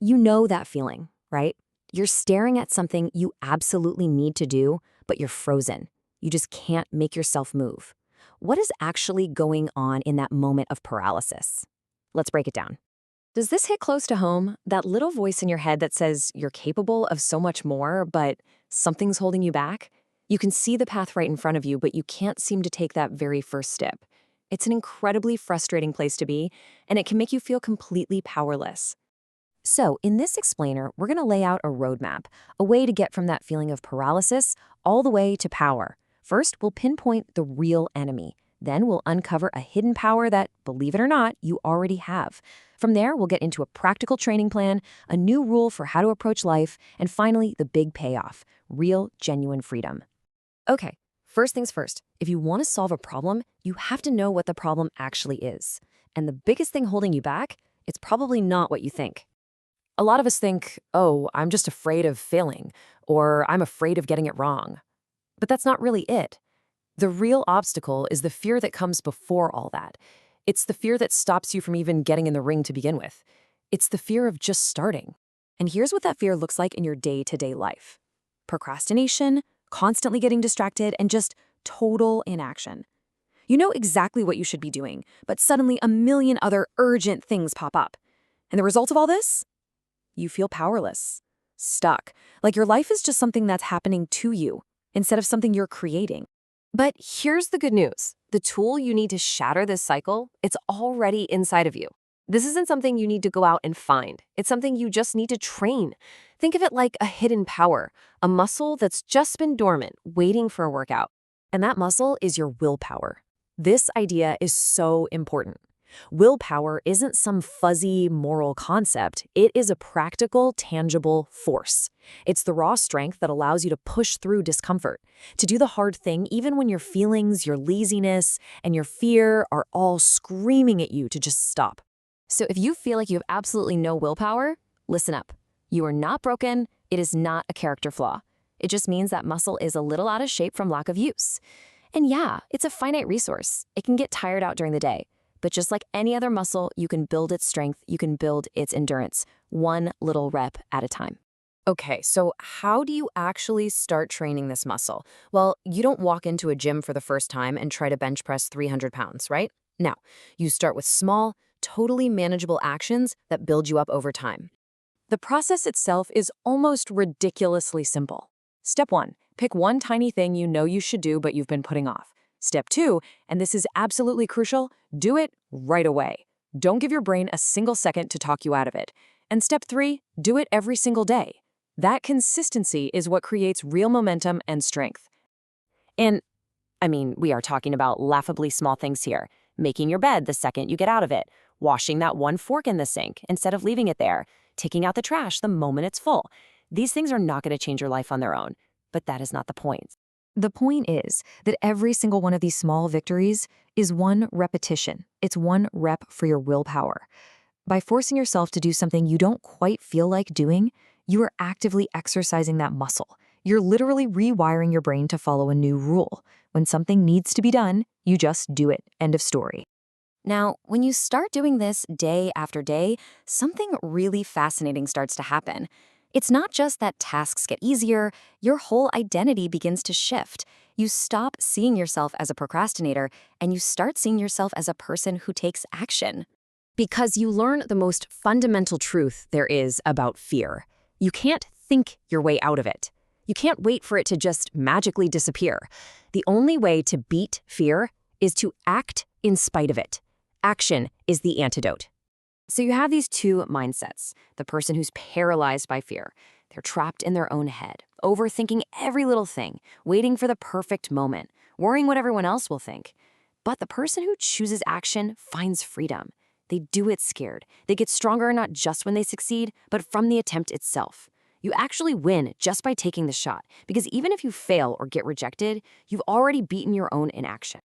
You know that feeling, right? You're staring at something you absolutely need to do, but you're frozen. You just can't make yourself move. What is actually going on in that moment of paralysis? Let's break it down. Does this hit close to home? That little voice in your head that says you're capable of so much more, but something's holding you back? You can see the path right in front of you, but you can't seem to take that very first step. It's an incredibly frustrating place to be, and it can make you feel completely powerless. So, in this explainer, we're going to lay out a roadmap, a way to get from that feeling of paralysis all the way to power. First, we'll pinpoint the real enemy. Then we'll uncover a hidden power that, believe it or not, you already have. From there, we'll get into a practical training plan, a new rule for how to approach life, and finally, the big payoff, real, genuine freedom. Okay, first things first. If you want to solve a problem, you have to know what the problem actually is. And the biggest thing holding you back, it's probably not what you think. A lot of us think, oh, I'm just afraid of failing, or I'm afraid of getting it wrong. But that's not really it. The real obstacle is the fear that comes before all that. It's the fear that stops you from even getting in the ring to begin with. It's the fear of just starting. And here's what that fear looks like in your day-to-day life. Procrastination, constantly getting distracted, and just total inaction. You know exactly what you should be doing, but suddenly a million other urgent things pop up. And the result of all this? You feel powerless, stuck, like your life is just something that's happening to you instead of something you're creating. But here's the good news. The tool you need to shatter this cycle, it's already inside of you. This isn't something you need to go out and find. It's something you just need to train. Think of it like a hidden power, a muscle that's just been dormant, waiting for a workout. And that muscle is your willpower. This idea is so important. Willpower isn't some fuzzy moral concept. It is a practical, tangible force. It's the raw strength that allows you to push through discomfort, to do the hard thing even when your feelings, your laziness, and your fear are all screaming at you to just stop. So if you feel like you have absolutely no willpower, listen up. You are not broken. It is not a character flaw. It just means that muscle is a little out of shape from lack of use. And yeah, it's a finite resource. It can get tired out during the day. But just like any other muscle, you can build its strength, you can build its endurance, one little rep at a time. Okay, so how do you actually start training this muscle? Well, you don't walk into a gym for the first time and try to bench press 300 pounds, right? No, you start with small, totally manageable actions that build you up over time. The process itself is almost ridiculously simple. Step 1, pick one tiny thing you know you should do but you've been putting off. Step 2, and this is absolutely crucial, do it right away. Don't give your brain a single second to talk you out of it. And step 3, do it every single day. That consistency is what creates real momentum and strength. And, we are talking about laughably small things here. Making your bed the second you get out of it, washing that one fork in the sink instead of leaving it there, taking out the trash the moment it's full. These things are not going to change your life on their own, but that is not the point. The point is that every single one of these small victories is one repetition. It's one rep for your willpower. By forcing yourself to do something you don't quite feel like doing, you are actively exercising that muscle. You're literally rewiring your brain to follow a new rule. When something needs to be done, you just do it. End of story. Now, when you start doing this day after day, something really fascinating starts to happen. It's not just that tasks get easier, your whole identity begins to shift. You stop seeing yourself as a procrastinator and you start seeing yourself as a person who takes action. Because you learn the most fundamental truth there is about fear. You can't think your way out of it. You can't wait for it to just magically disappear. The only way to beat fear is to act in spite of it. Action is the antidote. So you have these two mindsets. The person who's paralyzed by fear. They're trapped in their own head, overthinking every little thing, waiting for the perfect moment, worrying what everyone else will think. But the person who chooses action finds freedom. They do it scared. They get stronger not just when they succeed, but from the attempt itself. You actually win just by taking the shot, because even if you fail or get rejected, you've already beaten your own inaction.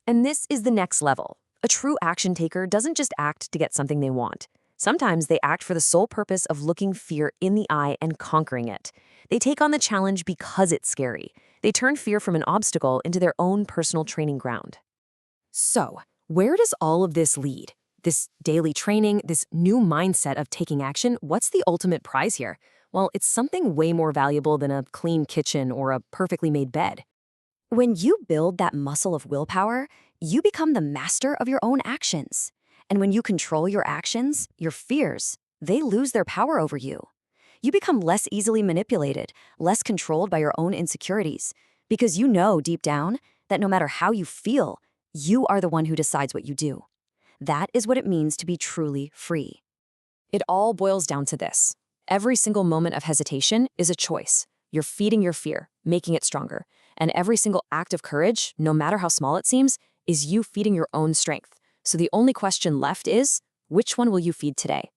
And this is the next level. A true action taker doesn't just act to get something they want. Sometimes they act for the sole purpose of looking fear in the eye and conquering it. They take on the challenge because it's scary. They turn fear from an obstacle into their own personal training ground. So, where does all of this lead? This daily training, this new mindset of taking action, what's the ultimate prize here? Well, it's something way more valuable than a clean kitchen or a perfectly made bed. When you build that muscle of willpower, you become the master of your own actions. And when you control your actions, your fears, they lose their power over you. You become less easily manipulated, less controlled by your own insecurities, because you know deep down that no matter how you feel, you are the one who decides what you do. That is what it means to be truly free. It all boils down to this. Every single moment of hesitation is a choice. You're feeding your fear, making it stronger. And every single act of courage, no matter how small it seems, is you feeding your own strength. So the only question left is, which one will you feed today?